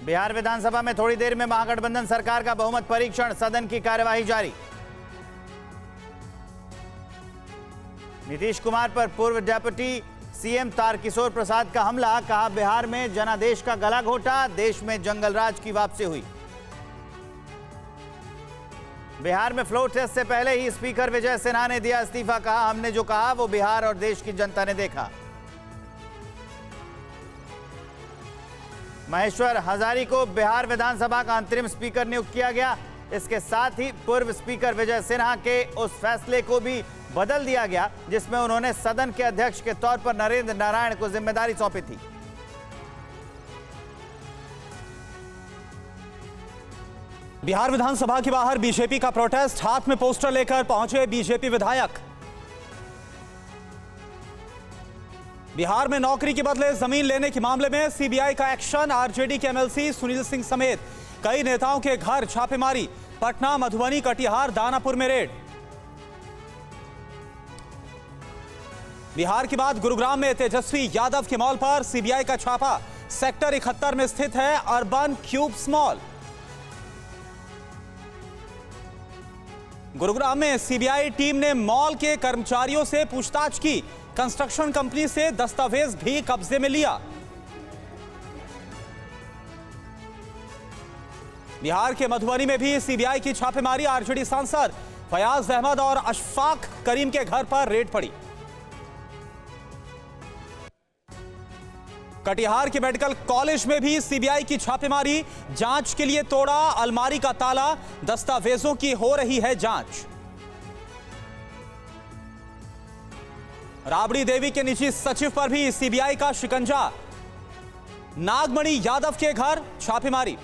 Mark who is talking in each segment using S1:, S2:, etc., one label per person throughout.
S1: बिहार विधानसभा में थोड़ी देर में महागठबंधन सरकार का बहुमत परीक्षण, सदन की कार्यवाही जारी। नीतीश कुमार पर पूर्व डिप्टी सीएम तारकिशोर प्रसाद का हमला, कहा बिहार में जनादेश का गला घोटा, देश में जंगलराज की वापसी हुई। बिहार में फ्लोर टेस्ट से पहले ही स्पीकर विजय सिन्हा ने दिया इस्तीफा, कहा हमने जो कहा वो बिहार और देश की जनता ने देखा। महेश्वर हजारी को बिहार विधानसभा का अंतरिम स्पीकर नियुक्त किया गया। इसके साथ ही पूर्व स्पीकर विजय सिन्हा के उस फैसले को भी बदल दिया गया जिसमें उन्होंने सदन के अध्यक्ष के तौर पर नरेंद्र नारायण को जिम्मेदारी सौंपी थी।
S2: बिहार विधानसभा के बाहर बीजेपी का प्रोटेस्ट, हाथ में पोस्टर लेकर पहुंचे बीजेपी विधायक। बिहार में नौकरी के बदले जमीन लेने के मामले में सीबीआई का एक्शन, आरजेडी के एमएलसी सुनील सिंह समेत कई नेताओं के घर छापेमारी, पटना, मधुबनी, कटिहार, दानापुर में रेड। बिहार के बाद गुरुग्राम में तेजस्वी यादव के मॉल पर सीबीआई का छापा, सेक्टर 71 में स्थित है अर्बन क्यूब्स मॉल। गुरुग्राम में सीबीआई टीम ने मॉल के कर्मचारियों से पूछताछ की, कंस्ट्रक्शन कंपनी से दस्तावेज भी कब्जे में लिया। बिहार के मधुबनी में भी सीबीआई की छापेमारी, आरजेडी सांसद फयाज अहमद और अशफाक करीम के घर पर रेड पड़ी। कटिहार के मेडिकल कॉलेज में भी सीबीआई की छापेमारी, जांच के लिए तोड़ा अलमारी का ताला, दस्तावेजों की हो रही है जांच। राबड़ी देवी के निजी सचिव पर भी सीबीआई का शिकंजा, नागमणि यादव के घर छापेमारी।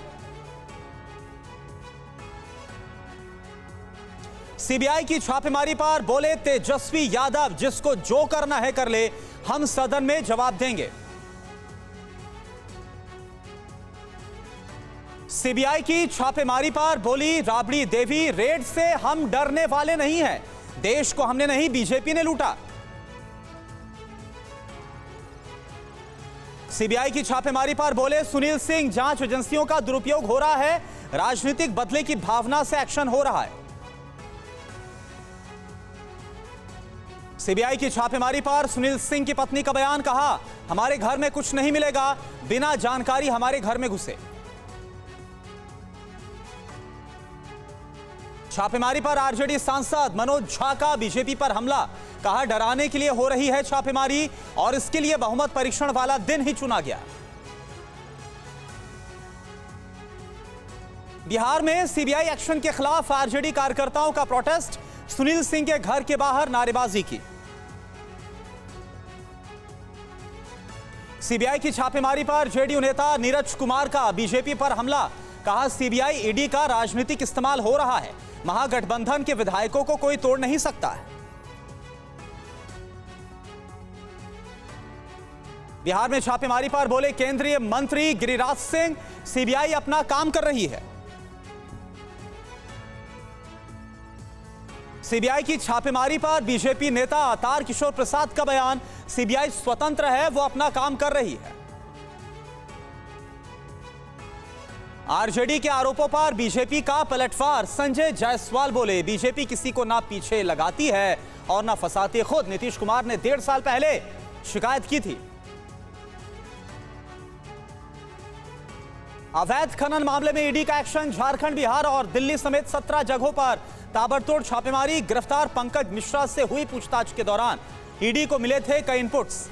S2: सीबीआई की छापेमारी पर बोले तेजस्वी यादव, जिसको जो करना है कर ले, हम सदन में जवाब देंगे। सीबीआई की छापेमारी पर बोली राबड़ी देवी, रेड से हम डरने वाले नहीं हैं, देश को हमने नहीं बीजेपी ने लूटा। सीबीआई की छापेमारी पर बोले सुनील सिंह, जांच एजेंसियों का दुरुपयोग हो रहा है, राजनीतिक बदले की भावना से एक्शन हो रहा है। सीबीआई की छापेमारी पर सुनील सिंह की पत्नी का बयान, कहा हमारे घर में कुछ नहीं मिलेगा, बिना जानकारी हमारे घर में घुसे। छापेमारी पर आरजेडी सांसद मनोज झा का बीजेपी पर हमला, कहा डराने के लिए हो रही है छापेमारी और इसके लिए बहुमत परीक्षण वाला दिन ही चुना गया। बिहार में सीबीआई एक्शन के खिलाफ आरजेडी कार्यकर्ताओं का प्रोटेस्ट, सुनील सिंह के घर के बाहर नारेबाजी की। सीबीआई की छापेमारी पर जेडीयू नेता नीरज कुमार का बीजेपी पर हमला, कहा सीबीआई ईडी का राजनीतिक इस्तेमाल हो रहा है, महागठबंधन के विधायकों को कोई तोड़ नहीं सकता है। बिहार में छापेमारी पर बोले केंद्रीय मंत्री गिरिराज सिंह, सीबीआई अपना काम कर रही है। सीबीआई की छापेमारी पर बीजेपी नेता तारकिशोर प्रसाद का बयान, सीबीआई स्वतंत्र है, वो अपना काम कर रही है। आरजेडी के आरोपों पर बीजेपी का पलटवार, संजय जायसवाल बोले बीजेपी किसी को ना पीछे लगाती है और ना फंसाती खुद। नीतीश कुमार ने 1.5 साल पहले शिकायत की थी। अवैध खनन मामले में ईडी का एक्शन, झारखंड, बिहार और दिल्ली समेत 17 जगहों पर ताबड़तोड़ छापेमारी, गिरफ्तार पंकज मिश्रा से हुई पूछताछ के दौरान ईडी को मिले थे कई इनपुट्स।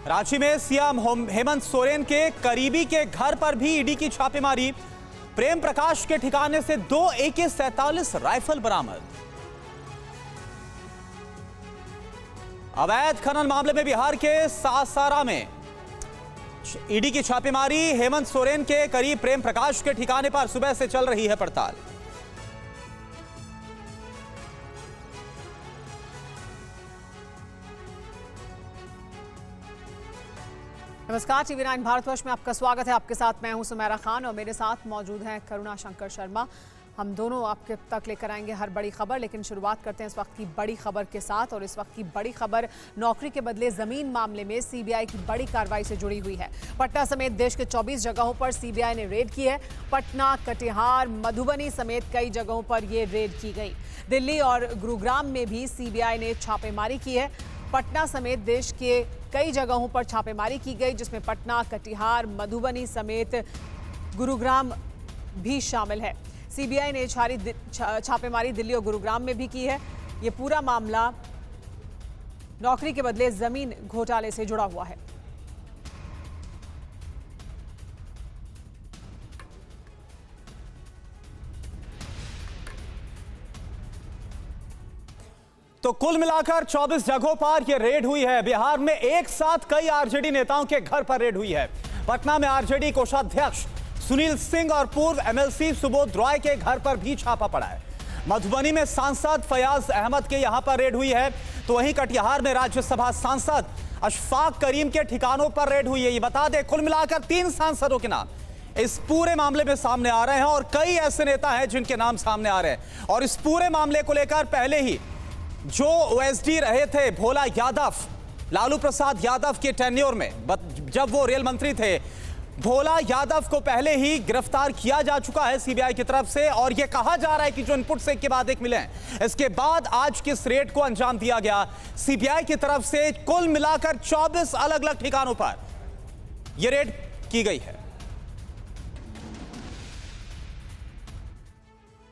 S2: रांची में सीएम हेमंत सोरेन के करीबी के घर पर भी ईडी की छापेमारी, प्रेम प्रकाश के ठिकाने से 2 AK-47 राइफल बरामद। अवैध खनन मामले में बिहार के सासारा में ईडी की छापेमारी, हेमंत सोरेन के करीब प्रेम प्रकाश के ठिकाने पर सुबह से चल रही है पड़ताल।
S3: नमस्कार, TV9 भारतवर्ष में आपका स्वागत है। आपके साथ मैं हूं सुमेरा खान और मेरे साथ मौजूद हैं करुणा शंकर शर्मा, हम दोनों आपके तक लेकर आएंगे हर बड़ी खबर, लेकिन शुरुआत करते हैं इस वक्त की बड़ी खबर के साथ। और इस वक्त की बड़ी खबर नौकरी के बदले जमीन मामले में सीबीआई की बड़ी कार्रवाई से जुड़ी हुई है। पटना समेत देश के 24 जगहों पर सीबीआई ने रेड की है। पटना, कटिहार, मधुबनी समेत कई जगहों पर ये रेड की गई। दिल्ली और गुरुग्राम में भी सीबीआई ने छापेमारी की है। पटना समेत देश के कई जगहों पर छापेमारी की गई, जिसमें पटना, कटिहार, मधुबनी समेत गुरुग्राम भी शामिल है। सीबीआई ने छापेमारी दिल्ली और गुरुग्राम में भी की है। ये पूरा मामला नौकरी के बदले जमीन घोटाले से जुड़ा हुआ है।
S2: तो कुल मिलाकर 24 जगहों पर यह रेड हुई है। बिहार में एक साथ कई आरजेडी नेताओं के घर पर रेड हुई है। पटना में आरजेडी कोषाध्यक्ष सुनील सिंह और पूर्व एमएलसी सुबोध रॉय के घर पर भी छापा पड़ा है। मधुबनी में सांसद फयाज अहमद के यहां पर रेड हुई है। तो वहीं कटिहार में राज्यसभा सांसद अशफाक करीम के ठिकानों पर रेड हुई है। ये बता दें, कुल मिलाकर 3 सांसदों के नाम इस पूरे मामले में सामने आ रहे हैं और कई ऐसे नेता हैं जिनके नाम सामने आ रहे हैं। और इस पूरे मामले को लेकर पहले ही जो ओएसडी रहे थे भोला यादव, लालू प्रसाद यादव के टेन्योर में, जब वो रेल मंत्री थे, भोला यादव को पहले ही गिरफ्तार किया जा चुका है सीबीआई की तरफ से। और यह कहा जा रहा है कि जो इनपुट्स एक के बाद एक मिले हैं, इसके बाद आज किस रेड को अंजाम दिया गया सीबीआई की तरफ से। कुल मिलाकर 24 अलग अलग ठिकानों पर यह रेड की गई है।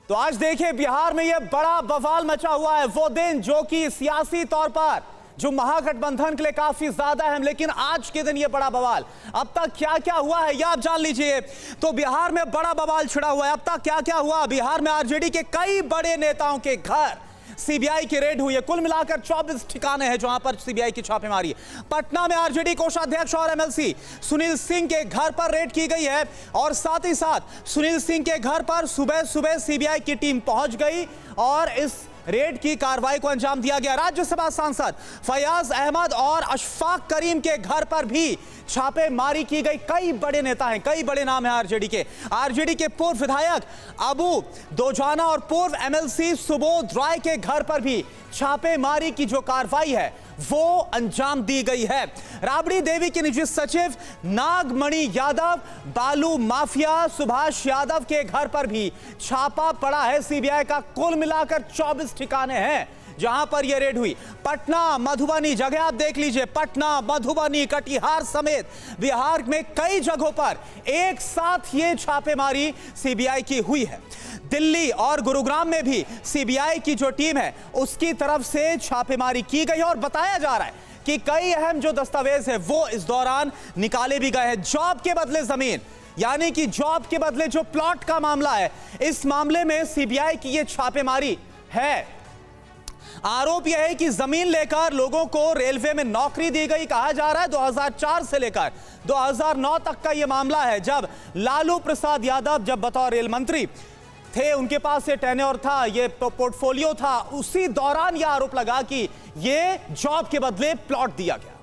S2: तो आज देखिए, बिहार में यह बड़ा बवाल मचा हुआ है। वो दिन जो कि सियासी तौर पर जो महागठबंधन के लिए काफी ज्यादा अहम, लेकिन आज के दिन यह बड़ा बवाल। अब तक क्या क्या हुआ है यह आप जान लीजिए। तो बिहार में बड़ा बवाल छिड़ा हुआ है। अब तक क्या क्या हुआ? बिहार में आरजेडी के कई बड़े नेताओं के घर सीबीआई की रेड हुई है। कुल मिलाकर 24 ठिकाने हैं जहां पर सीबीआई की छापेमारी। पटना में आरजेडी कोषाध्यक्ष और एमएलसी सुनील सिंह के घर पर रेड की गई है। और साथ ही साथ सुनील सिंह के घर पर सुबह सुबह सीबीआई की टीम पहुंच गई और इस रेड की कार्रवाई को अंजाम दिया गया। राज्यसभा सांसद फयाज अहमद और अशफाक करीम के घर पर भी छापेमारी की गई। कई बड़े नेता हैं, कई बड़े नाम हैं आरजेडी के पूर्व विधायक अबू दोजाना और पूर्व एमएलसी सुबोध रॉय के घर पर भी छापेमारी की जो कार्रवाई है वो अंजाम दी गई है। राबड़ी देवी के निजी सचिव नागमणि यादव, बालू माफिया सुभाष यादव के घर पर भी छापा पड़ा है सीबीआई का। कुल मिलाकर 24 ठिकाने हैं जहां पर यह रेड हुई। पटना, मधुबनी, जगह आप देख लीजिए, पटना, मधुबनी, कटिहार समेत बिहार में कई जगहों पर एक साथ ये छापेमारी सीबीआई की हुई है। दिल्ली और गुरुग्राम में भी सीबीआई की जो टीम है उसकी तरफ से छापेमारी की गई और बताया जा रहा है कि कई अहम जो दस्तावेज है वो इस दौरान निकाले भी गए हैं। जॉब के बदले जमीन, यानी कि जॉब के बदले जो प्लॉट का मामला है, इस मामले में सीबीआई की ये छापेमारी है। आरोप यह है कि जमीन लेकर लोगों को रेलवे में नौकरी दी गई। कहा जा रहा है 2004 से लेकर 2009 तक का यह मामला है, जब लालू प्रसाद यादव जब बतौर रेल मंत्री थे, उनके पास ये टेन्योर था, ये पोर्टफोलियो था। उसी दौरान यह आरोप लगा कि ये जॉब के बदले प्लॉट दिया गया।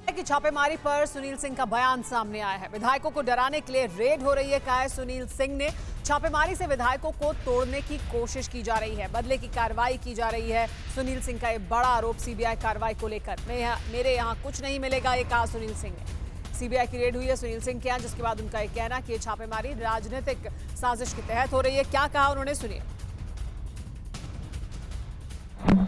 S3: कि छापेमारी पर सुनील सिंह का बयान सामने आया है। विधायकों को डराने के लिए रेड हो रही है, कहा है सुनील सिंह ने। छापेमारी से विधायकों को तोड़ने की कोशिश की जा रही है, बदले की कार्रवाई की जा रही है। सुनील सिंह का एक बड़ा आरोप सीबीआई कार्रवाई को लेकर। मेरे यहाँ कुछ नहीं मिलेगा, ये कहा सुनील सिंह ने। सीबीआई की रेड हुई है सुनील सिंह के यहाँ, जिसके बाद उनका यह कहना कि ये छापेमारी राजनीतिक साजिश के तहत हो रही है। क्या कहा उन्होंने, सुनिए।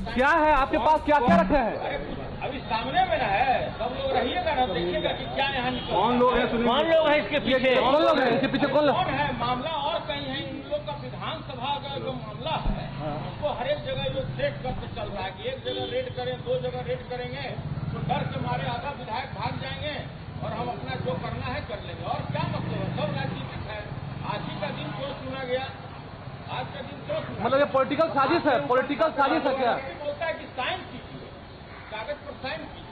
S4: क्या है आपके पास, क्या क्या रखे हैं?
S5: अभी सामने में ना है, सब लोग रहिएगा ना, देखिएगा कि क्या यहाँ
S4: कौन लोग हैं?
S5: कौन लोग हैं इसके पीछे?
S4: कौन लोग हैं इसके पीछे? कौन लोग
S5: है? मामला और कहीं है। इन लोग का विधानसभा का जो मामला है उसको हर एक जगह जो सेट करके चल रहा है कि एक जगह रेड करें, 2 जगह रेड करेंगे तो डर के मारे आधा विधायक भाग जाएंगे और हम अपना जो करना है कर लेंगे। और क्या मतलब है? सब राजनीतिक है। आज ही का दिन क्यों चुना गया? आज का दिन क्यों?
S4: मतलब ये पॉलिटिकल साजिश है? पॉलिटिकल साजिश है क्या?
S5: बोलता है कि साइन कीजिए, कागज पर साइन कीजिए।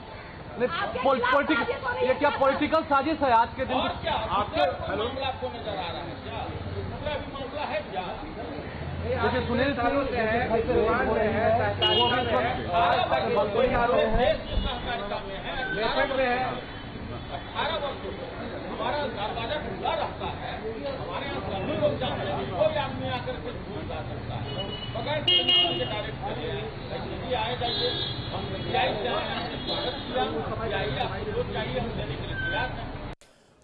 S4: ये क्या पॉलिटिकल साजिश है आज के दिन?
S5: और क्या आपके मामला आपको नजर आ रहा है? क्या दूसरा भी मामला है क्या?
S4: जैसे सुनील सिंह
S5: देश की सहकारिता में है, 18 वर्षों से हमारा दरवाजा खुला रहता है, हमारे यहाँ सभी लोग जाते हैं, कोई आदमी आकर के भूल जा सकता है, बगैर के डायरेक्ट करिए, यदि आए जाइए, हम सीबीआई से आए, हमने स्वागत किया, आइए आपको जो चाहिए हम देने के लिए तैयार हैं।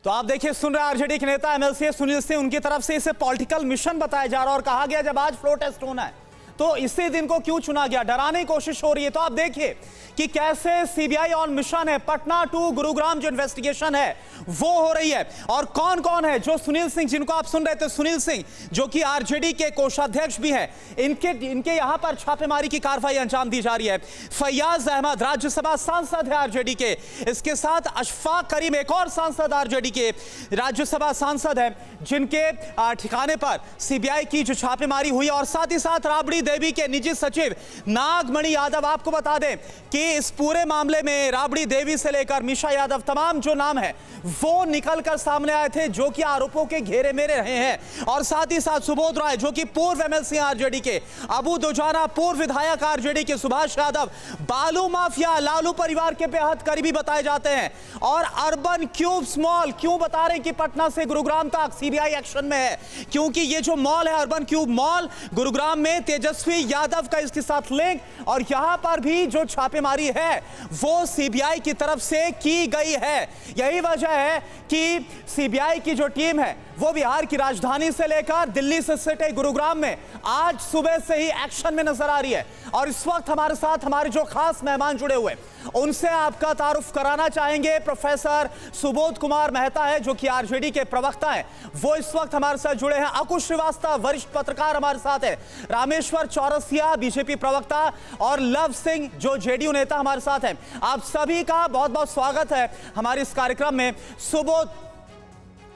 S2: तो आप देखिए, सुन रहे आरजेडी के नेता एमएलसी सुनील सिंह, उनकी तरफ से इसे पॉलिटिकल मिशन बताया जा रहा है और कहा गया जब आज फ्लो टेस्ट होना है तो इसी दिन को क्यों चुना गया, डराने की कोशिश हो रही है। तो आप देखिए कि कैसे सीबीआई ऑन मिशन है, पटना टू गुरुग्राम जो इन्वेस्टिगेशन है वो हो रही है। और कौन कौन है जो सुनील सिंह, जिनको आप सुन रहे थे, सुनील सिंह जो कि आरजेडी के कोषाध्यक्ष भी हैं, इनके यहां पर छापेमारी की कार्रवाई अंजाम दी जा रही है। फैयाज अहमद राज्यसभा सांसद है आरजेडी के, इसके साथ अशफाक करीम एक और सांसद आरजेडी के राज्यसभा सांसद है, जिनके ठिकाने पर सीबीआई की जो छापेमारी हुई, और साथ ही साथ राबड़ी देवी के निजी सचिव नागमणि यादव। आपको बता दें कि इस पूरे मामले में राबड़ी देवी से लेकर मीशा यादव, तमाम जो नाम है वो निकलकर सामने आए थे जो कि आरोपों के घेरे में रहे हैं। और साथ ही साथ सुबोध राय जो कि पूर्व एमएलसी आरजेडी के, अबू दुजाना पूर्व विधायक आरजेडी के, सुभाष यादव बालू माफिया लालू परिवार के बेहद करीबी बताए जाते हैं। और अर्बन क्यूब मॉल क्यों बता रहे हैं कि पटना से गुरुग्राम तक सीबीआई एक्शन में है, क्योंकि ये जो मॉल है अर्बन क्यूब मॉल गुरुग्राम में, तेजस्वी यादव का इसके साथ लिंक, और यहां पर भी जो छापेमारी है वो सीबीआई की तरफ से की गई है। यही वजह है कि सीबीआई की जो टीम है वो बिहार की राजधानी से लेकर दिल्ली से सटे गुरुग्राम में आज सुबह से ही एक्शन में नजर आ रही है। और इस वक्त हमारे साथ हमारे जो खास मेहमान जुड़े हुए, उनसे आपका तारुफ कराना चाहेंगे। प्रोफेसर सुबोध कुमार मेहता है जो कि आरजेडी के प्रवक्ता है, वो इस वक्त हमारे साथ जुड़े हैं। अकुश श्रीवास्तव वरिष्ठ पत्रकार हमारे साथ है, रामेश्वर चौरसिया बीजेपी प्रवक्ता, और लव सिंह जो जेडीयू नेता हमारे साथ हैं। आप सभी का बहुत बहुत स्वागत है हमारे इस कार्यक्रम में। सुबोध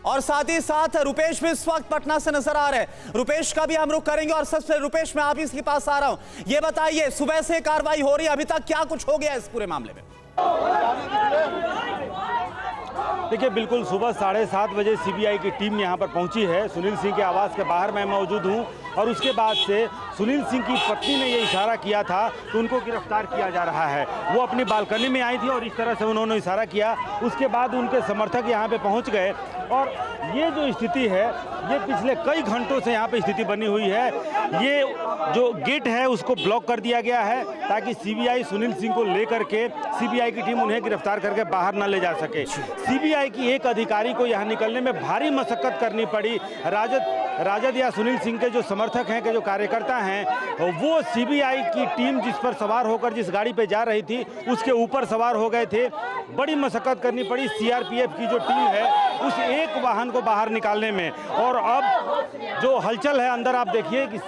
S2: और साथ ही साथ रुपेश भी इस वक्त पटना से नजर आ रहे हैं, रुपेश का भी हम रुख करेंगे। और सबसे रुपेश, मैं आप इसके पास आ रहा हूं, ये बताइए सुबह से कार्रवाई हो रही है, अभी तक क्या कुछ हो गया इस पूरे मामले में?
S6: देखिए, बिल्कुल सुबह 7:30 बजे सीबीआई की टीम यहां पर पहुंची है। सुनील सिंह के आवास के बाहर मैं मौजूद हूं, और उसके बाद से सुनील सिंह की पत्नी ने ये इशारा किया था कि उनको गिरफ्तार किया जा रहा है। वो अपनी बालकनी में आई थी और इस तरह से उन्होंने इशारा किया। उसके बाद उनके समर्थक यहाँ पे पहुँच गए, और ये जो स्थिति है ये पिछले कई घंटों से यहाँ पे स्थिति बनी हुई है। ये जो गेट है उसको ब्लॉक कर दिया गया है ताकि सीबीआई सुनील सिंह को लेकर के सीबीआई की टीम उन्हें गिरफ्तार करके बाहर न ले जा सके। सीबीआई की एक अधिकारी को यहाँ निकलने में भारी मशक्कत करनी पड़ी। राजद या सुनील सिंह के जो समर्थक हैं, के जो कार्यकर्ता हैं, वो सीबीआई की टीम जिस पर सवार होकर जिस गाड़ी पे जा रही थी उसके ऊपर सवार हो गए थे। बड़ी मशक्कत करनी पड़ी सीआरपीएफ की जो टीम है उस एक वाहन को बाहर निकालने में। और अब जो हलचल है अंदर, आप देखिए कि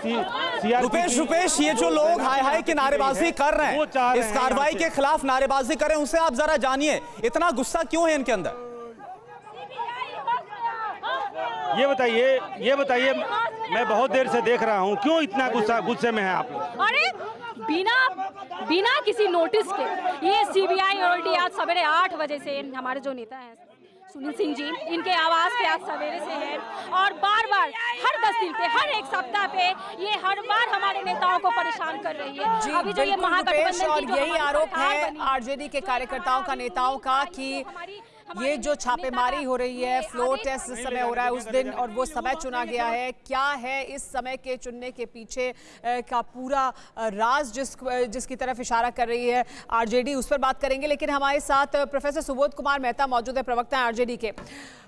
S2: रुपेश, ये जो लोग हाय हाय की नारेबाजी कर रहे हैं, इस कार्रवाई के खिलाफ नारेबाजी कर रहे हैं, उसे आप जरा जानिए, इतना गुस्सा क्यों है इनके अंदर?
S6: ये बताइए, मैं बहुत देर से देख रहा हूँ, क्यों इतना गुस्से में है आप लोग?
S7: अरे बिना किसी नोटिस के ये सीबीआई ऑलरेडी आज सवेरे 8 बजे से हमारे जो नेता हैं सुनील सिंह जी, इनके आवास पे आज सवेरे से है, और बार बार हर 10 दिन पे, हर एक सप्ताह पे ये हर बार हमारे नेताओं को परेशान कर रही है। अभी जो ये महागठबंधन
S3: और यही आरोप है आरजेडी के कार्यकर्ताओं का, नेताओं का, कि ये जो छापेमारी हो रही है, फ्लोर टेस्ट इस समय हो रहा है उस दिन, और वो समय चुना गया है। क्या है इस समय के चुनने के पीछे का पूरा राज जिसकी तरफ इशारा कर रही है आरजेडी, उस पर बात करेंगे। लेकिन हमारे साथ प्रोफेसर सुबोध कुमार मेहता मौजूद है, प्रवक्ता हैं आरजेडी के।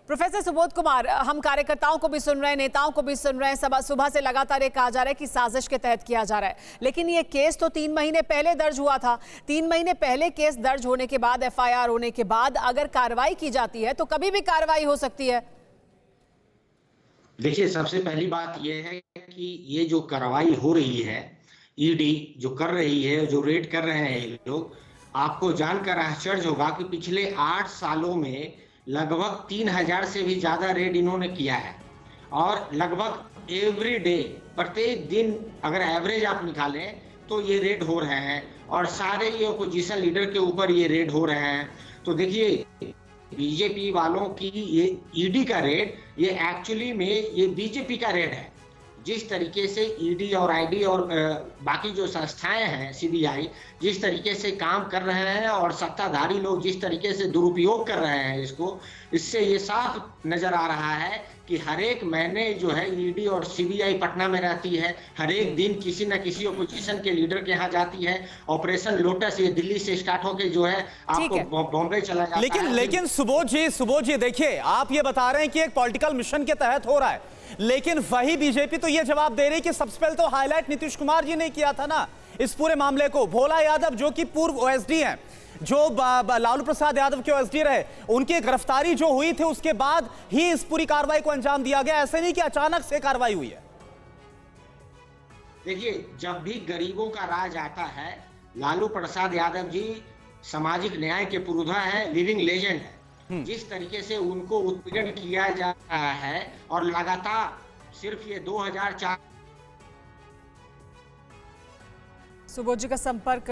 S3: प्रोफेसर सुबोध कुमार, हम कार्यकर्ताओं को भी सुन रहे हैं, नेताओं को भी सुन रहे हैं, सुबह से लगातार ये कहा जा रहा है कि साजिश के तहत किया जा रहा है, लेकिन ये केस तो 3 महीने पहले दर्ज हुआ था। 3 महीने पहले केस दर्ज होने के बाद, एफआईआर होने के बाद अगर कार्रवाई की जाती है तो कभी भी कार्रवाई हो सकती है।
S8: देखिए, सबसे पहली बात यह है कि ये जो कार्रवाई हो रही है, ईडी जो कर रही है, जो रेड कर रहे हैं लोग, आपको जानकर आश्चर्य होगा कि पिछले 8 सालों में लगभग 3000 से भी ज्यादा रेड इन्होंने किया है, और लगभग एवरी डे, प्रत्येक दिन अगर एवरेज आप निकालें तो ये रेड हो रहे हैं, और सारे ये अपोजिशन लीडर के ऊपर ये रेड हो रहे हैं। तो देखिए, बीजेपी वालों की ये ईडी का रेड, ये एक्चुअली में ये बीजेपी का रेड है। जिस तरीके से ईडी और आईडी और बाकी जो संस्थाएं हैं सीबीआई जिस तरीके से काम कर रहे हैं और सत्ताधारी लोग जिस तरीके से दुरुपयोग कर रहे हैं इसको, इससे ये साफ नजर आ रहा है कि हर एक महीने जो है ईडी और सीबीआई पटना में रहती है, हर एक दिन किसी न किसी ओपोजिशन के लीडर के यहाँ जाती है। ऑपरेशन लोटस ये दिल्ली से स्टार्ट होकर जो है आपको बॉम्बे चला जाता है।
S2: लेकिन सुबोध जी देखिए, आप ये बता रहे हैं कि एक पॉलिटिकल मिशन के तहत हो रहा है, लेकिन वही बीजेपी तो ये जवाब दे रही कि सबसे पहले तो हाईलाइट नीतीश कुमार जी ने किया था ना इस पूरे मामले को। भोला यादव जो कि पूर्व ओएसडी हैं, जो लालू प्रसाद यादव के ओएसडी रहे, उनकी गिरफ्तारी जो हुई थी उसके बाद ही इस पूरी कार्रवाई को अंजाम दिया गया। ऐसे नहीं कि अचानक से कार्रवाई हुई है।
S8: देखिए, जब भी गरीबों का राज आता है, लालू प्रसाद यादव जी सामाजिक न्याय के पुरोधा है, लिविंग लेजेंड है। जिस तरीके से उनको उत्पीड़न किया जा रहा है और लगातार सिर्फ ये 2004
S3: सुबोध जी का संपर्क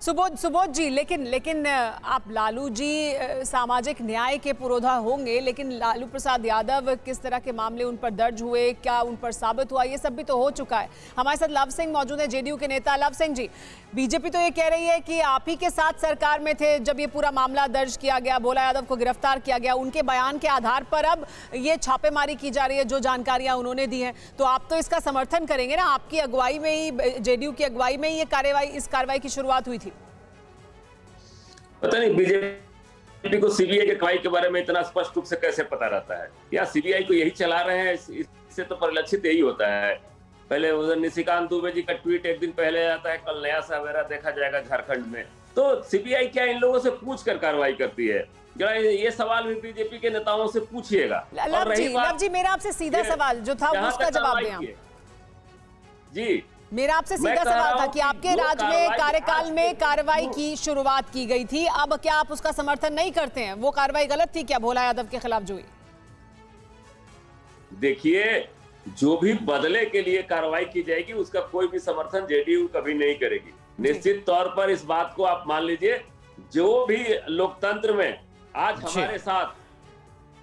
S3: सुबोध जी, लेकिन आप लालू जी सामाजिक न्याय के पुरोधा होंगे, लेकिन लालू प्रसाद यादव किस तरह के मामले उन पर दर्ज हुए, क्या उन पर साबित हुआ, ये सब भी तो हो चुका है। हमारे साथ लव सिंह मौजूद है, जेडीयू के नेता। लव सिंह जी, बीजेपी तो ये कह रही है कि आप ही के साथ सरकार में थे जब ये पूरा मामला दर्ज किया गया, भोला यादव को गिरफ्तार किया गया, उनके बयान के आधार पर अब ये छापेमारी की जा रही है जो जानकारियां उन्होंने दी हैं, तो आप तो इसका समर्थन करेंगे ना? आपकी अगुवाई में ही, जेडीयू की अगुवाई में ही ये इस कार्रवाई की शुरुआत हुई थी।
S9: पता नहीं बीजेपी को सीबीआई के कार्रवाई के बारे में इतना स्पष्ट रूप से कैसे पता रहता है, या सीबीआई को यही चला रहे हैं, इससे तो परिलक्षित यही होता है। पहले उधर निशिकांत दुबे जी का ट्वीट एक दिन पहले आता है, कल नया सवेरा देखा जाएगा झारखंड में। तो सीबीआई क्या इन लोगों से पूछ कर कार्रवाई करती है? जरा ये सवाल भी बीजेपी के नेताओं से पूछिएगा।
S3: लव जी, मेरा आपसे सीधा सवाल जो था उसका जवाब दें
S9: जी।
S3: मेरा आपसे सीधा सवाल था कि आपके राज में कार्यकाल में कार्रवाई की शुरुआत की गई थी, अब क्या आप उसका समर्थन नहीं करते हैं? वो कार्रवाई गलत थी क्या भोला यादव के खिलाफ जो हुई?
S9: देखिए, जो भी बदले के लिए कार्रवाई की जाएगी उसका कोई भी समर्थन जेडीयू कभी नहीं करेगी। निश्चित तौर पर इस बात को आप मान लीजिए, जो भी लोकतंत्र में आज हमारे साथ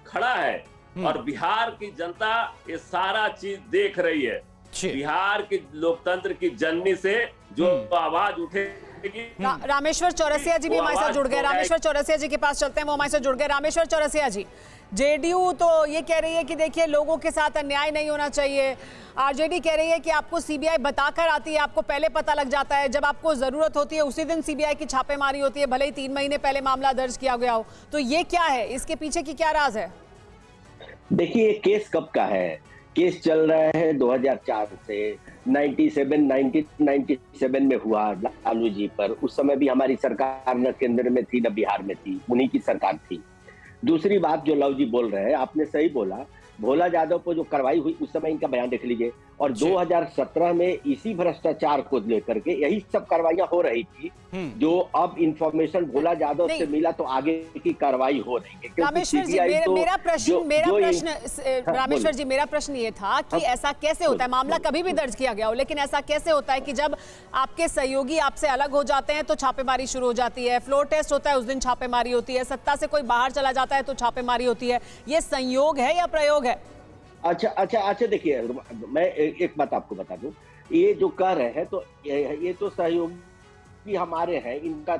S9: खड़ा है और बिहार की जनता ये सारा चीज देख रही है, बिहार की लोकतंत्र की जननी से जो आवाज उठेगी।
S3: रामेश्वर चौरसिया जी भी हमारे साथ जुड़ गए। रामेश्वर चौरसिया जी के पास चलते हैं, वो हमारे साथ जुड़ गए। रामेश्वर चौरसिया जी, जेडीयू तो ये कह रही है कि देखिए लोगों के साथ अन्याय नहीं होना चाहिए, आरजेडी कह रही है कि आपको सीबीआई बताकर आती है, आपको पहले पता लग जाता है, जब आपको जरूरत होती है उसी दिन सीबीआई की छापेमारी होती है, भले ही 3 महीने पहले मामला दर्ज किया गया हो। तो ये क्या है, इसके पीछे की क्या राज है?
S10: देखिए, केस कब का है? केस चल रहा है 2004 से 1997 में हुआ लालू जी पर। उस समय भी हमारी सरकार न केंद्र में थी न बिहार में थी, उन्हीं की सरकार थी। दूसरी बात जो लव जी बोल रहे हैं, आपने सही बोला, भोला यादव पर जो कार्रवाई हुई उस समय इनका बयान देख लीजिए, और 2017 में इसी भ्रष्टाचार को लेकर के यही सब कार्रवाइयां हो रही थी। जो अब इंफॉर्मेशन भोला यादव से मिला तो आगे की कार्रवाई हो रही है।
S3: रामेश्वर जी, मेरा प्रश्न ये था कि ऐसा कैसे होता है, मामला कभी भी दर्ज किया गया हो, लेकिन ऐसा कैसे होता है कि जब आपके सहयोगी आपसे अलग हो जाते हैं तो छापेमारी शुरू हो जाती है, फ्लोर टेस्ट होता है उस दिन छापेमारी होती है, सत्ता से कोई बाहर चला जाता है तो छापेमारी होती है, ये संयोग है या प्रयोग है?
S10: अच्छा, देखिए, मैं एक बात आपको बता दूं, ये जो कह रहे हैं तो ये तो सहयोगी हमारे हैं, इनका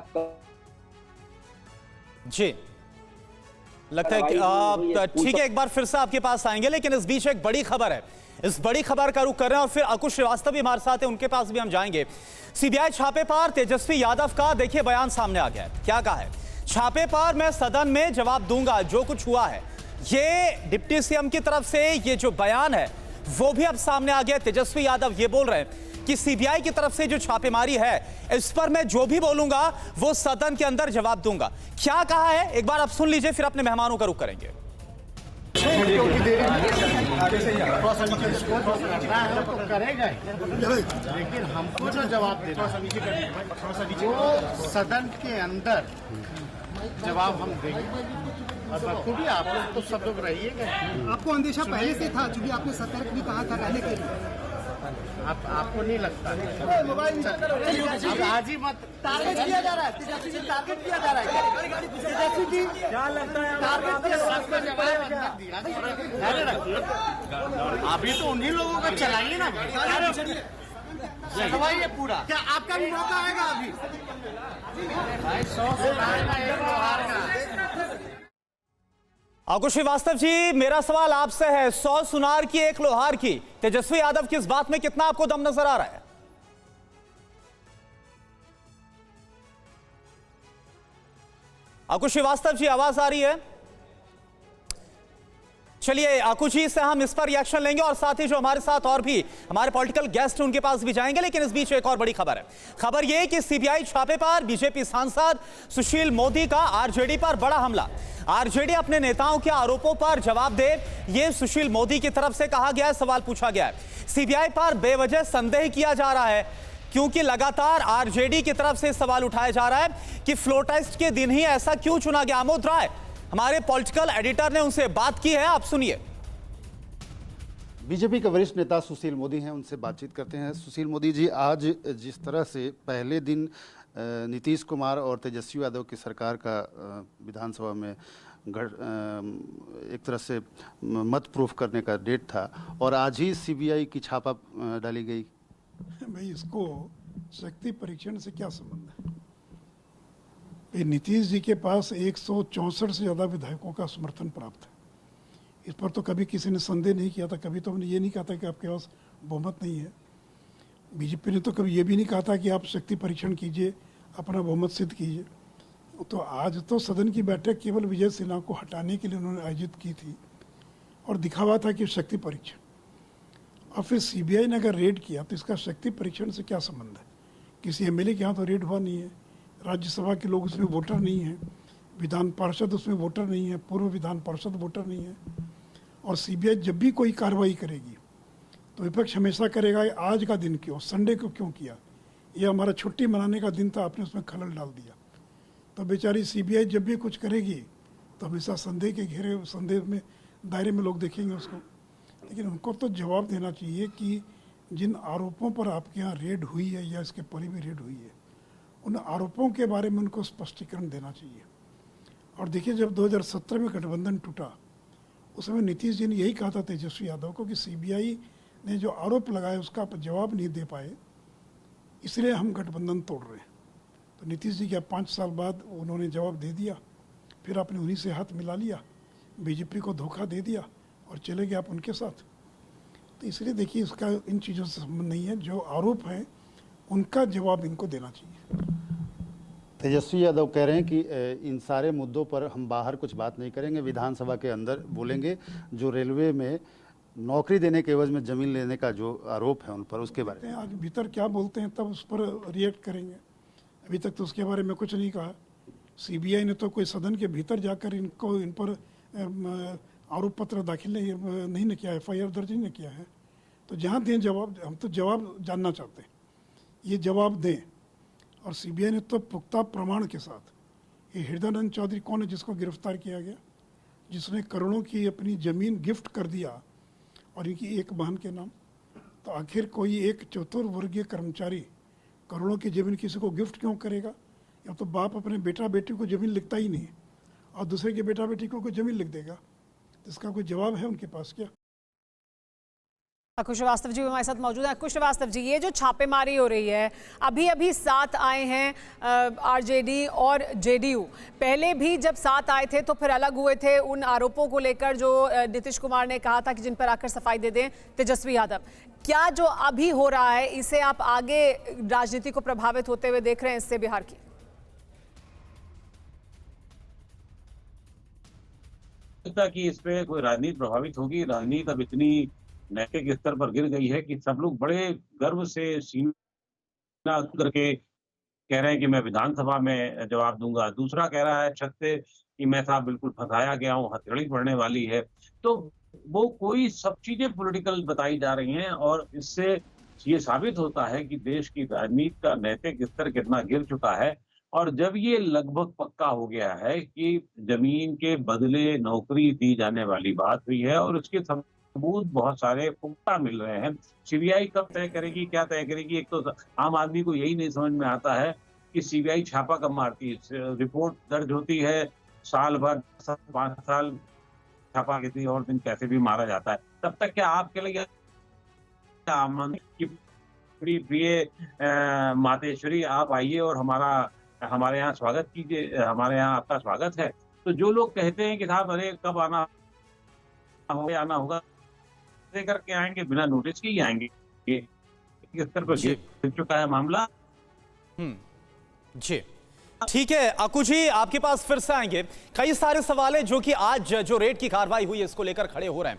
S2: जी लगता है कि ठीक है, एक बार फिर से आपके पास आएंगे, लेकिन इस बीच एक बड़ी खबर है, इस बड़ी खबर का रुख कर रहे हैं और फिर अंकुश श्रीवास्तव भी हमारे साथ है, उनके पास भी हम जाएंगे। सीबीआई छापे पार तेजस्वी यादव का देखिए बयान सामने आ गया है। क्या कहा है? छापे पार, मैं सदन में जवाब दूंगा जो कुछ हुआ है। ये डिप्टी सीएम की तरफ से ये जो बयान है वो भी अब सामने आ गया। तेजस्वी यादव ये बोल रहे हैं कि सीबीआई की तरफ से जो छापेमारी है इस पर मैं जो भी बोलूंगा वो सदन के अंदर जवाब दूंगा। क्या कहा है एक बार आप सुन लीजिए, फिर अपने मेहमानों का रुख करेंगे।
S11: लेकिन हमको जो जवाब देना वो सदन के अंदर जवाब हम देंगे। और बखूबी आप लोग तो सब लोग रहिएगा।
S12: आपको अंदेशा पहले से था, क्योंकि आपने सतर्क भी कहा था रहने के लिए।
S11: आपको नहीं लगता? अब आज ही मत
S1: टारगेट किया जा रहा है, तेजस्वी जी टारगेट किया जा रहा है। तेजस्वी जी क्या लगता है टारगेट
S11: अभी तो उन्हीं लोगों का चलाइए ना, चलवाइए पूरा। क्या आपका भी मौका आएगा अभी? भाई 100 सुनाएगा एक लोहार का।
S2: अंकुश श्रीवास्तव जी, मेरा सवाल आपसे है, 100 सुनार की एक लोहार की, तेजस्वी यादव की इस बात में कितना आपको दम नजर आ रहा है? अंकुश श्रीवास्तव जी, आवाज आ रही है? चलिए अंकुश जी से हम इस पर रिएक्शन लेंगे और साथ ही जो हमारे साथ और भी हमारे पॉलिटिकल गेस्ट उनके पास भी जाएंगे, लेकिन इस बीच एक और बड़ी खबर है। खबर यह कि सीबीआई छापे पर बीजेपी सांसद सुशील मोदी का आरजेडी पर बड़ा हमला। आरजेडी अपने नेताओं के आरोपों पर जवाब दे, यह सुशील मोदी की तरफ से कहा गया है, सवाल पूछा गया है। सीबीआई पर बेवजह संदेह किया जा रहा है क्योंकि लगातार आरजेडी की तरफ से सवाल उठाया जा रहा है कि फ्लो टेस्ट के दिन ही ऐसा क्यों चुना गया। आमोद राय हमारे पॉलिटिकल एडिटर ने उनसे बात की है, आप सुनिए।
S12: बीजेपी के वरिष्ठ नेता सुशील मोदी हैं, उनसे बातचीत करते हैं। सुशील मोदी जी, आज जिस तरह से पहले दिन नीतीश कुमार और तेजस्वी यादव की सरकार का विधानसभा में एक तरह से मत प्रूफ करने का डेट था और आज ही सीबीआई की छापा डाली गई,
S13: भाई इसको शक्ति परीक्षण से क्या संबंध है? नीतीश जी के पास 164 से ज़्यादा विधायकों का समर्थन प्राप्त है। इस पर तो कभी किसी ने संदेह नहीं किया था, कभी तो हमने ये नहीं कहा था कि आपके पास बहुमत नहीं है। बीजेपी ने तो कभी ये भी नहीं कहा था कि आप शक्ति परीक्षण कीजिए, अपना बहुमत सिद्ध कीजिए। तो आज तो सदन की बैठक केवल विजय सिन्हा को हटाने के लिए उन्होंने आयोजित की थी और दिखावा था कि शक्ति परीक्षण। और फिर सीबीआई ने अगर रेड किया तो इसका शक्ति परीक्षण से क्या संबंध है? किसी एमएलए के यहाँ तो रेड हुआ नहीं है, राज्यसभा के लोग उसमें वोटर नहीं हैं, विधान पार्षद उसमें वोटर नहीं है, पूर्व विधान पार्षद वोटर नहीं है। और सीबीआई जब भी कोई कार्रवाई करेगी तो विपक्ष हमेशा करेगा आज का दिन क्यों, संडे को क्यों किया, ये हमारा छुट्टी मनाने का दिन था, आपने उसमें खलल डाल दिया। तो बेचारी सीबीआई जब भी कुछ करेगी तो हमेशा संदेह में दायरे में लोग देखेंगे उसको। लेकिन उनको तो जवाब देना चाहिए कि जिन आरोपों पर आपके यहाँ रेड हुई है या इसके पहले भी रेड हुई है, उन आरोपों के बारे में उनको स्पष्टीकरण देना चाहिए। और देखिए, जब 2017 में गठबंधन टूटा उस समय नीतीश जी ने यही कहा था तेजस्वी यादव को कि सीबीआई ने जो आरोप लगाए उसका आप जवाब नहीं दे पाए, इसलिए हम गठबंधन तोड़ रहे हैं। तो नीतीश जी क्या 5 साल बाद उन्होंने जवाब दे दिया, फिर आपने उन्हीं से हाथ मिला लिया, बीजेपी को धोखा दे दिया और चले गए आप उनके साथ। तो इसलिए देखिए, इसका इन चीज़ों से संबंध नहीं है। जो आरोप हैं उनका जवाब इनको देना चाहिए।
S12: तेजस्वी यादव कह रहे हैं कि इन सारे मुद्दों पर हम बाहर कुछ बात नहीं करेंगे, विधानसभा के अंदर बोलेंगे। जो रेलवे में नौकरी देने के एवज में जमीन लेने का जो आरोप है उन पर, उसके बारे में
S13: आज भीतर क्या बोलते हैं तब उस पर रिएक्ट करेंगे। अभी तक तो उसके बारे में कुछ नहीं कहा। सीबीआई ने तो कोई सदन के भीतर जाकर इन पर आरोप पत्र दाखिल नहीं किया है, FIR दर्ज नहीं किया है। तो जहाँ दें जवाब, हम तो जवाब जानना चाहते हैं, ये जवाब दें। और सीबीआई ने तो पुख्ता प्रमाण के साथ, ये हृदयानंद चौधरी कौन है जिसको गिरफ्तार किया गया, जिसने करोड़ों की अपनी ज़मीन गिफ्ट कर दिया और इनकी एक बहन के नाम। तो आखिर कोई एक चतुर्वर्गीय कर्मचारी करोड़ों की ज़मीन किसी को गिफ्ट क्यों करेगा? या तो बाप अपने बेटा बेटी को ज़मीन लिखता ही नहीं और दूसरे के बेटा बेटी को कोई ज़मीन लिख देगा, तो इसका कोई जवाब है उनके पास क्या?
S3: अंकुश श्रीवास्तव जी हमारे साथ मौजूद हैं। अंकुश श्रीवास्तव जी, ये जो छापेमारी हो रही है, अभी साथ आए हैं आरजेडी और जेडीयू। पहले भी जब साथ आए थे तो फिर अलग हुए थे उन आरोपों को लेकर जो नीतीश कुमार ने कहा था कि जिन पर आकर सफाई दे दें तेजस्वी यादव। क्या जो अभी हो रहा है इसे आप आगे राजनीति को प्रभावित होते हुए देख रहे हैं इससे बिहार की?
S14: कि इस पे कोई राजनीति प्रभावित होगी। राजनीति अब इतनी नैतिक स्तर पर गिर गई है कि सब लोग बड़े गर्व से सीना करके कह रहे हैं कि मैं विधानसभा में जवाब दूंगा। दूसरा कह रहा है छत से कि मैं साहब बिल्कुल फंसाया गया हूँ, हथकड़ी पड़ने वाली है। तो वो कोई सब चीजें पॉलिटिकल बताई जा रही हैं और इससे ये साबित होता है कि देश की राजनीति का नैतिक स्तर कितना गिर चुका है। और जब ये लगभग पक्का हो गया है कि जमीन के बदले नौकरी दी जाने वाली बात हुई है और उसके सबूत बहुत सारे पुख्ता मिल रहे हैं। सीबीआई कब तय करेगी, क्या तय करेगी? एक तो आम आदमी को यही नहीं समझ में आता है कि सीबीआई छापा कब मारती है। रिपोर्ट दर्ज होती है, साल भर 5 साल छापा किसी और दिन कैसे भी मारा जाता है। तब तक क्या आपके लिए आम आदमी की प्रिय मातेश्वरी आप आइए और हमारे यहाँ स्वागत कीजिए, हमारे यहाँ आपका स्वागत है। तो जो लोग कहते हैं कि साहब अरे कब आना होगा, करके आएंगे, बिना नोटिस के ही आएंगे। इस स्तर पर गिर चुका है मामला।
S2: जी ठीक है, अकू जी आपके पास फिर से आएंगे। कई सारे सवाल है जो कि आज जो रेड की कार्रवाई हुई है इसको लेकर खड़े हो रहे हैं।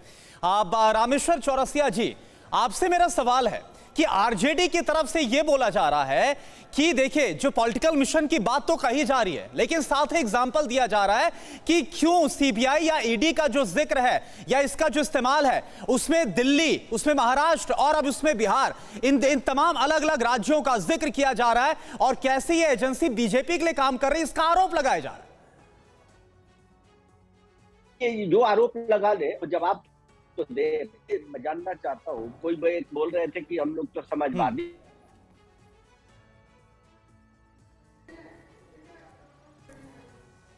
S2: अब रामेश्वर चौरसिया जी, आपसे मेरा सवाल है कि आरजेडी की तरफ से यह बोला जा रहा है कि देखिए जो पॉलिटिकल मिशन की बात तो कही जा रही है, लेकिन साथ ही एग्जाम्पल दिया जा रहा है कि क्यों सीबीआई या ईडी का जो जिक्र है या इसका जो इस्तेमाल है उसमें दिल्ली, उसमें महाराष्ट्र और अब उसमें बिहार, इन तमाम अलग अलग राज्यों का जिक्र किया जा रहा है और कैसे ये एजेंसी बीजेपी के लिए काम कर रही है, इसका आरोप लगाया जा रहा
S10: है। जो आरोप लगा दे जवाब तो दे। मैं जानना चाहता हूँ, कोई बोल रहे थे कि हम लोग तो समाजवादी।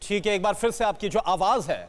S2: ठीक है, एक बार फिर से आपकी जो आवाज है।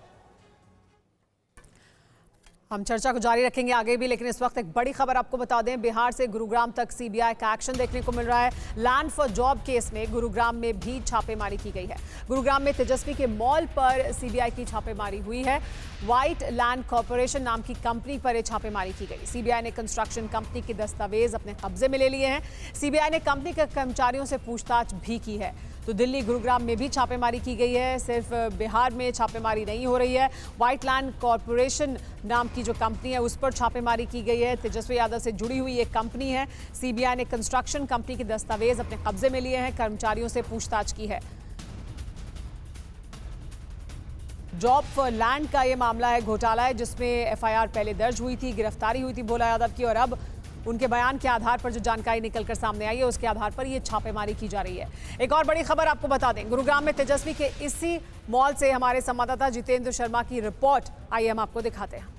S3: हम चर्चा को जारी रखेंगे आगे भी, लेकिन इस वक्त एक बड़ी खबर आपको बता दें। बिहार से गुरुग्राम तक सीबीआई का एक्शन देखने को मिल रहा है। लैंड फॉर जॉब केस में गुरुग्राम में भी छापेमारी की गई है। गुरुग्राम में तेजस्वी के मॉल पर सीबीआई की छापेमारी हुई है। व्हाइट लैंड कॉर्पोरेशन नाम की कंपनी पर यह छापेमारी की गई। सीबीआई ने कंस्ट्रक्शन कंपनी के दस्तावेज अपने कब्जे में ले लिए हैं। सीबीआई ने कंपनी के कर्मचारियों से पूछताछ भी की है। तो दिल्ली, गुरुग्राम में भी छापेमारी की गई है। सिर्फ बिहार में छापेमारी नहीं हो रही है। व्हाइट लैंड कॉर्पोरेशन नाम की जो कंपनी है उस पर छापेमारी की गई है। तेजस्वी यादव से जुड़ी हुई एक कंपनी है। सीबीआई ने कंस्ट्रक्शन कंपनी के दस्तावेज अपने कब्जे में लिए हैं, कर्मचारियों से पूछताछ की है। जॉब फॉर लैंड का ये मामला है, घोटाला है, जिसमें एफआईआर पहले दर्ज हुई थी, गिरफ्तारी हुई थी भोला यादव की, और अब उनके बयान के आधार पर जो जानकारी निकलकर सामने आई है उसके आधार पर ये छापेमारी की जा रही है। एक और बड़ी खबर आपको बता दें, गुरुग्राम में तेजस्वी के इसी मॉल से हमारे संवाददाता जितेंद्र शर्मा की रिपोर्ट, आइए हम आपको दिखाते हैं।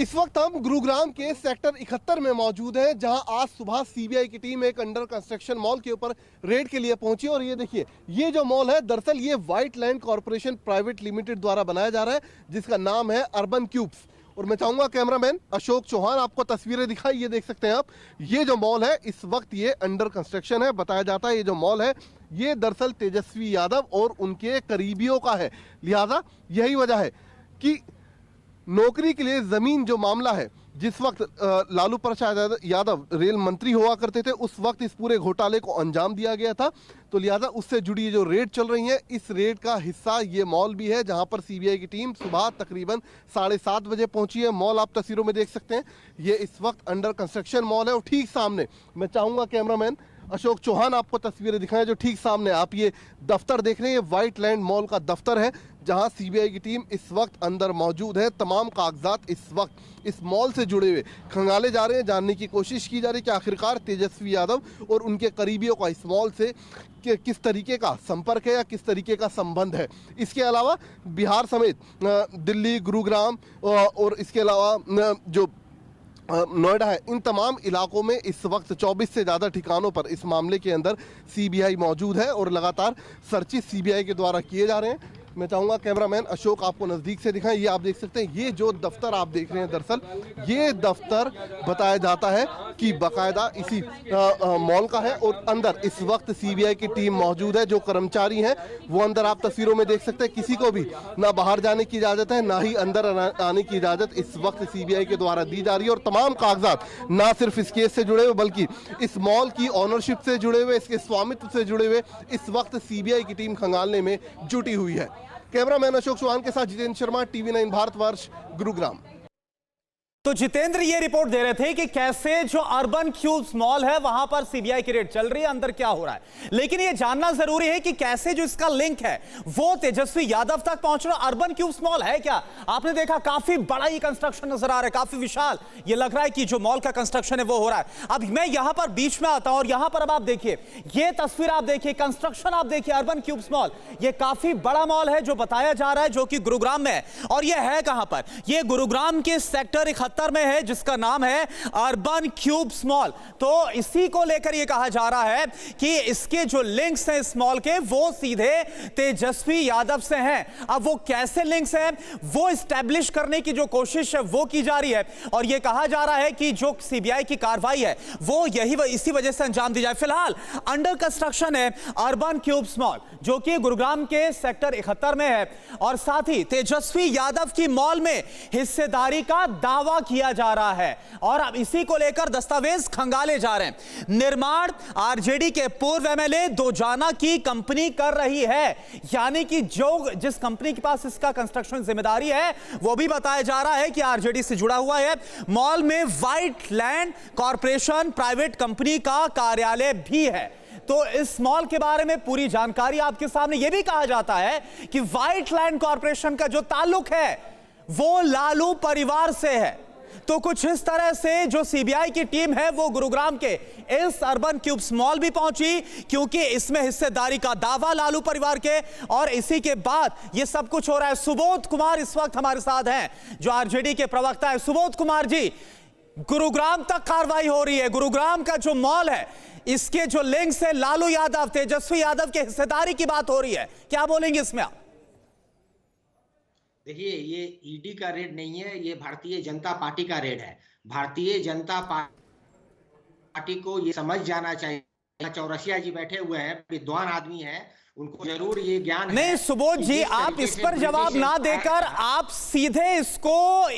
S15: इस वक्त हम गुरुग्राम के सेक्टर 71 में मौजूद हैं, जहां आज सुबह सीबीआई की टीम एक अंडर कंस्ट्रक्शन मॉल के ऊपर रेड के लिए पहुंची। और ये देखिए, ये जो मॉल है दरअसल ये white land corporation private limited द्वारा बनाया जा रहा है, जिसका नाम है अर्बन क्यूब्स। और मैं चाहूंगा कैमरामैन अशोक चौहान आपको तस्वीरें दिखाई। ये देख सकते हैं आप, ये जो मॉल है इस वक्त ये अंडर कंस्ट्रक्शन है। बताया जाता है ये जो मॉल है ये दरअसल तेजस्वी यादव और उनके करीबियों का है। लिहाजा यही वजह है कि नौकरी के लिए जमीन जो मामला है, जिस वक्त लालू प्रसाद यादव रेल मंत्री हुआ करते थे उस वक्त इस पूरे घोटाले को अंजाम दिया गया था। तो लिहाजा उससे जुड़ी जो रेड चल रही है, इस रेड का हिस्सा ये मॉल भी है, जहां पर सीबीआई की टीम सुबह तकरीबन 7:30 बजे पहुंची है। मॉल आप तस्वीरों में देख सकते हैं, ये इस वक्त अंडर कंस्ट्रक्शन मॉल है। और ठीक सामने मैं चाहूंगा कैमरामैन अशोक चौहान आपको तस्वीरें दिखाएं। जो ठीक सामने आप ये दफ्तर देख रहे हैं, ये व्हाइट लैंड मॉल का दफ्तर है, जहां सीबीआई की टीम इस वक्त अंदर मौजूद है। तमाम कागजात इस वक्त इस मॉल से जुड़े हुए खंगाले जा रहे हैं। जानने की कोशिश की जा रही है कि आखिरकार तेजस्वी यादव और उनके करीबियों का इस मॉल से किस तरीके का संपर्क है या किस तरीके का संबंध है। इसके अलावा बिहार समेत दिल्ली, गुरुग्राम और इसके अलावा जो नोएडा है, इन तमाम इलाकों में इस वक्त 24 से ज़्यादा ठिकानों पर इस मामले के अंदर सीबीआई मौजूद है और लगातार सर्चिस सीबीआई के द्वारा किए जा रहे हैं। मैं चाहूंगा कैमरामैन अशोक आपको नज़दीक से दिखाएं। ये आप देख सकते हैं, ये जो दफ्तर आप देख रहे हैं दरअसल ये दफ्तर बताया जाता है कि बाकायदा इसी मॉल का है। और अंदर इस वक्त सीबीआई की टीम मौजूद है। जो कर्मचारी हैं वो अंदर आप तस्वीरों में देख सकते हैं। किसी को भी ना बाहर जाने की इजाज़त है, ना ही अंदर आने की इजाज़त इस वक्त सीबीआई के द्वारा दी जा रही है। और तमाम कागजात ना सिर्फ इस केस से जुड़े हुए बल्कि इस मॉल की ऑनरशिप से जुड़े हुए, इसके स्वामित्व से जुड़े हुए इस वक्त सीबीआई की टीम खंगालने में जुटी हुई है। कैमरामैन अशोक चौहान के साथ जितेंद्र शर्मा, TV9 भारतवर्ष, गुरुग्राम।
S2: तो जितेंद्र ये रिपोर्ट दे रहे थे कि कैसे जो अर्बन क्यूब्स मॉल है वहां पर सीबीआई की रेड चल रही है, अंदर क्या हो रहा है। लेकिन ये जानना जरूरी है कि कैसे जो इसका लिंक है वो तेजस्वी यादव तक पहुंच रहा। अर्बन क्यूब्स मॉल है क्या? आपने देखा काफी बड़ा ये कंस्ट्रक्शन नजर आ रहा है, काफी विशाल। ये लग रहा है कि जो मॉल का कंस्ट्रक्शन है वो हो रहा है। अब मैं यहां पर बीच में आता हूं और यहां पर अब आप देखिए, ये तस्वीर आप देखिए, कंस्ट्रक्शन आप देखिए, अर्बन क्यूब्स मॉल। ये काफी बड़ा मॉल है जो बताया जा रहा है, जो कि गुरुग्राम में है। और ये है कहां पर? ये गुरुग्राम के सेक्टर 71 में है, जिसका नाम है अर्बन क्यूब्स मॉल। तो इसी को लेकर यह कहा जा रहा है कि इसके जो लिंक्स हैं इस मॉल के, वो सीधे तेजस्वी यादव से हैं। अब वो कैसे लिंक्स हैं वो एस्टैब्लिश करने की जो कोशिश है वो की जा रही है। और यह कहा जा रहा है कि जो सीबीआई की कार्रवाई है वो इसी वजह से अंजाम दी जाए। फिलहाल अंडर कंस्ट्रक्शन है अर्बन क्यूब्स मॉल, जो कि गुरुग्राम के सेक्टर 71 में है। और साथ ही तेजस्वी यादव की मॉल में हिस्सेदारी का दावा किया जा रहा है और अब इसी को लेकर दस्तावेज खंगाले जा रहे हैं। निर्माण आरजेडी के पूर्व एमएलए दोजाना की कंपनी कर रही है, यानी कि जिस कंपनी के पास इसका कंस्ट्रक्शन जिम्मेदारी है वो भी बताया जा रहा है कि आरजेडी से जुड़ा हुआ है। मॉल में white land corporation private company का कार्यालय भी है। तो इस मॉल के बारे में पूरी जानकारी आपके सामने। यह भी कहा जाता है कि व्हाइट लैंड कॉर्पोरेशन का जो ताल्लुक है वो लालू परिवार से है। तो कुछ इस तरह से जो सीबीआई की टीम है वो गुरुग्राम के इस अर्बन क्यूब्स मॉल भी पहुंची, क्योंकि इसमें हिस्सेदारी का दावा लालू परिवार के। और इसी के बाद ये सब कुछ हो रहा है। सुबोध कुमार इस वक्त हमारे साथ हैं, जो आरजेडी के प्रवक्ता है। सुबोध कुमार जी, गुरुग्राम तक कार्रवाई हो रही है। गुरुग्राम का जो मॉल है इसके जो लिंक्स है लालू यादव, तेजस्वी यादव के हिस्सेदारी की बात हो रही है, क्या बोलेंगे इसमें आप?
S8: देखिए, ये ईडी का रेड नहीं है, ये भारतीय जनता पार्टी का रेड है। भारतीय जनता पार्टी को ये समझ जाना चाहिए। चौरसिया जी बैठे हुए हैं, विद्वान आदमी हैं, उनको जरूर ये ज्ञान
S2: नहीं। सुबोध जी, आप इस पर जवाब ना देकर आप सीधे इसको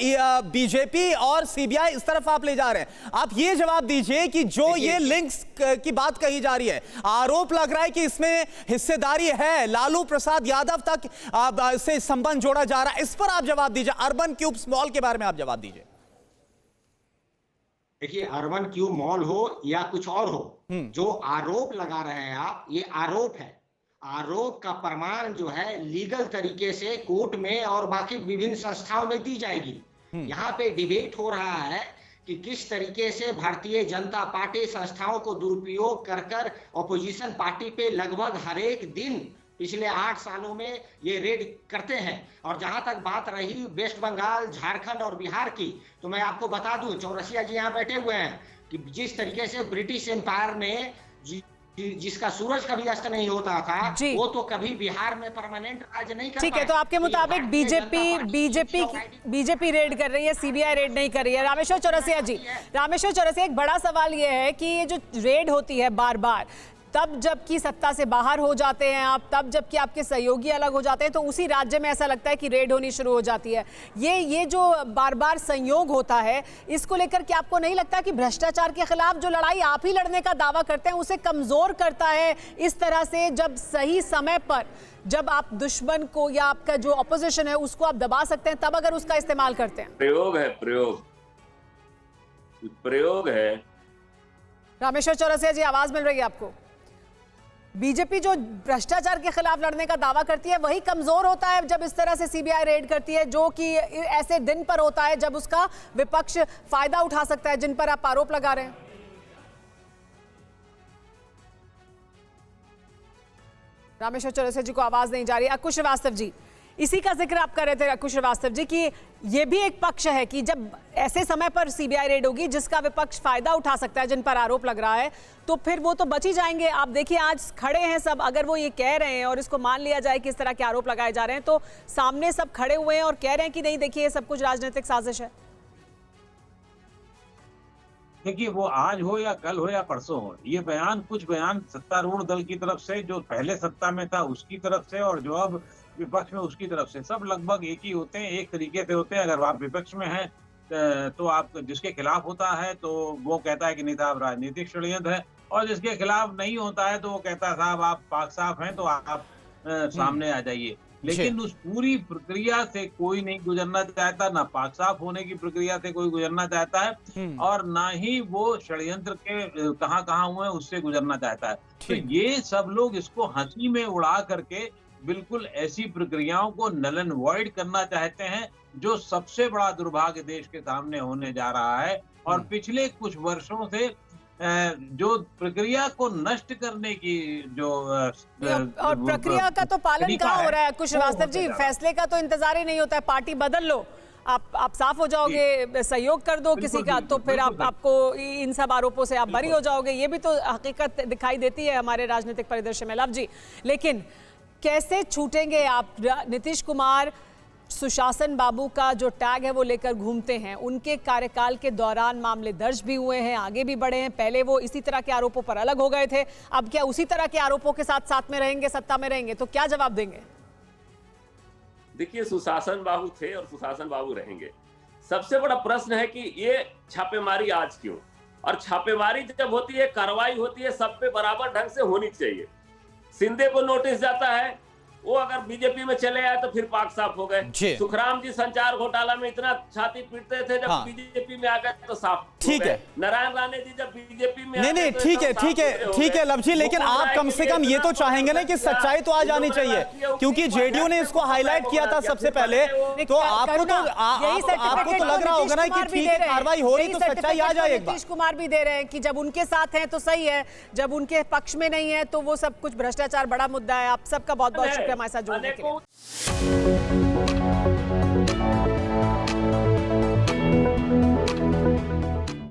S2: बीजेपी और सीबीआई इस तरफ आप ले जा रहे हैं। आप ये जवाब दीजिए कि जो ये लिंक्स की बात कही जा रही है, आरोप लग रहा है कि इसमें हिस्सेदारी है, लालू प्रसाद यादव तक से संबंध जोड़ा जा रहा है, इस पर आप जवाब दीजिए। अर्बन क्यूब्स मॉल के बारे में आप जवाब दीजिए।
S8: देखिए, अर्बन क्यूब मॉल हो या कुछ और हो, जो आरोप लगा रहे हैं आप, ये आरोप है। आरोप का प्रमाण जो है लीगल तरीके से कोर्ट में और बाकी विभिन्न संस्थाओं में दी जाएगी। यहाँ पे डिबेट हो रहा है कि किस तरीके से भारतीय जनता पार्टी संस्थाओं को दुरुपयोग कर कर ऑपोजिशन पार्टी पे लगभग हर एक दिन पिछले 8 सालों में ये रेड करते हैं। और जहां तक बात रही वेस्ट बंगाल, झारखंड और बिहार की, तो मैं आपको बता दूं, चौरसिया जी यहाँ बैठे हुए हैं, कि जिस तरीके से ब्रिटिश एम्पायर में जिसका सूरज कभी अस्त नहीं होता था, वो तो कभी बिहार में परमानेंट राज नहीं कर पाए।
S3: ठीक है, तो आपके मुताबिक बीजेपी रेड कर रही है, सीबीआई रेड नहीं कर रही है। रामेश्वर चौरसिया जी, एक बड़ा सवाल ये है कि ये जो रेड होती है बार बार, तब जबकि सत्ता से बाहर हो जाते हैं आप, तब जबकि आपके सहयोगी अलग हो जाते हैं, तो उसी राज्य में ऐसा लगता है कि रेड होनी शुरू हो जाती है। ये जो बार बार संयोग होता है, इसको लेकर क्या आपको नहीं लगता कि भ्रष्टाचार के खिलाफ जो लड़ाई आप ही लड़ने का दावा करते हैं उसे कमजोर करता है इस तरह से, जब सही समय पर जब आप दुश्मन को या आपका जो ऑपोजिशन है उसको आप दबा सकते हैं, तब अगर उसका इस्तेमाल करते हैं?
S9: प्रयोग है।
S3: रामेश्वर चौरसिया जी, आवाज मिल रही है आपको? बीजेपी जो भ्रष्टाचार के खिलाफ लड़ने का दावा करती है वही कमजोर होता है जब इस तरह से सीबीआई रेड करती है, जो कि ऐसे दिन पर होता है जब उसका विपक्ष फायदा उठा सकता है, जिन पर आप आरोप लगा रहे हैं। रामेश्वर चौरसिया जी को आवाज नहीं जा रही। अकुश श्रीवास्तव जी, इसी का जिक्र आप कर रहे थे अकुश श्रीवास्तव जी, कि ये भी एक पक्ष है कि जब ऐसे समय पर सीबीआई रेड होगी जिसका विपक्ष फायदा उठा सकता है, जिन पर आरोप लग रहा है, तो फिर वो तो बच ही जाएंगे। आप देखिए, आज खड़े हैं सब, अगर वो ये कह रहे हैं और इसको मान लिया जाए कि इस तरह के आरोप लगाए जा रहे हैं, तो सामने सब खड़े हुए हैं और कह रहे हैं कि नहीं, देखिए ये सब कुछ राजनीतिक साजिश है।
S14: देखिए, वो आज हो या कल हो या परसों हो, ये कुछ बयान सत्तारूढ़ दल की तरफ से, जो पहले सत्ता में था उसकी तरफ से, और जो अब विपक्ष में उसकी तरफ से, सब लगभग एक ही होते हैं, एक तरीके से होते हैं। अगर आप विपक्ष में हैं तो आप जिसके खिलाफ होता है तो वो कहता है कि नहीं साहब राजनीतिक षड्यंत्र है, और जिसके खिलाफ नहीं होता है तो वो कहता है साहब आप पाक साफ हैं तो आप सामने आ जाइए। लेकिन उस पूरी प्रक्रिया से कोई नहीं गुजरना चाहता, ना पाक साफ होने की प्रक्रिया से कोई गुजरना चाहता है और ना ही वो षड्यंत्र के कहाँ हुए हैं उससे गुजरना चाहता है। तो ये सब लोग इसको हंसी में उड़ा करके बिल्कुल ऐसी प्रक्रियाओं को नल एंड वॉइड करना चाहते हैं जो सबसे बड़ा दुर्भाग्य देश के सामने होने जा रहा है। और पिछले कुछ वर्षों से जो प्रक्रिया को नष्ट करने की जो
S3: और प्रक्रिया का तो पालन कहाँ हो रहा है कुछ श्रीवास्तव जी? फैसले का तो इंतजार ही नहीं होता है, पार्टी बदल लो, आप साफ हो जाओगे, सहयोग कर दो किसी का, तो फिर आपको इन सब आरोपों से आप बरी हो जाओगे। ये भी तो हकीकत दिखाई देती है हमारे राजनीतिक परिदृश्य में। लव जी, लेकिन कैसे छूटेंगे आप? नीतीश कुमार सुशासन बाबू का जो टैग है वो लेकर घूमते हैं, उनके कार्यकाल के दौरान मामले दर्ज भी हुए हैं, आगे भी बढ़े हैं। पहले वो इसी तरह के आरोपों पर अलग हो गए थे, अब क्या उसी तरह के आरोपों के साथ साथ में रहेंगे, सत्ता में रहेंगे? तो क्या जवाब देंगे?
S9: देखिए, सुशासन बाबू थे और सुशासन बाबू रहेंगे। सबसे बड़ा प्रश्न है कि ये छापेमारी आज क्यों? और छापेमारी जब होती है, कार्रवाई होती है, सब पे बराबर ढंग से होनी चाहिए। शिंदे को नोटिस जाता है, वो अगर बीजेपी में चले आए तो फिर पाक साफ हो गए। सुखराम जी संचार घोटाला में इतना छाती पीटते थे, जब बीजेपी में आ गए तो साफ।
S2: ठीक है।
S9: नारायण राणे जी जब बीजेपी में
S2: नहीं ठीक है लव जी, लेकिन आप कम से कम ये तो चाहेंगे ना कि सच्चाई तो आ जानी चाहिए, क्योंकि जेडीयू ने इसको हाईलाइट किया था सबसे पहले। तो आपको तो लग रहा होगा ना कि ठीक है, कार्रवाई हो रही तो सच्चाई आ जाए एक बार।
S3: नीतीश कुमार भी दे रहे हैं कि जब उनके साथ हैं तो सही है, जब उनके पक्ष में नहीं है तो वो सब कुछ भ्रष्टाचार बड़ा मुद्दा है। आप सबका बहुत बहुत शुक्रिया हमारे साथ जुड़ने के लिए।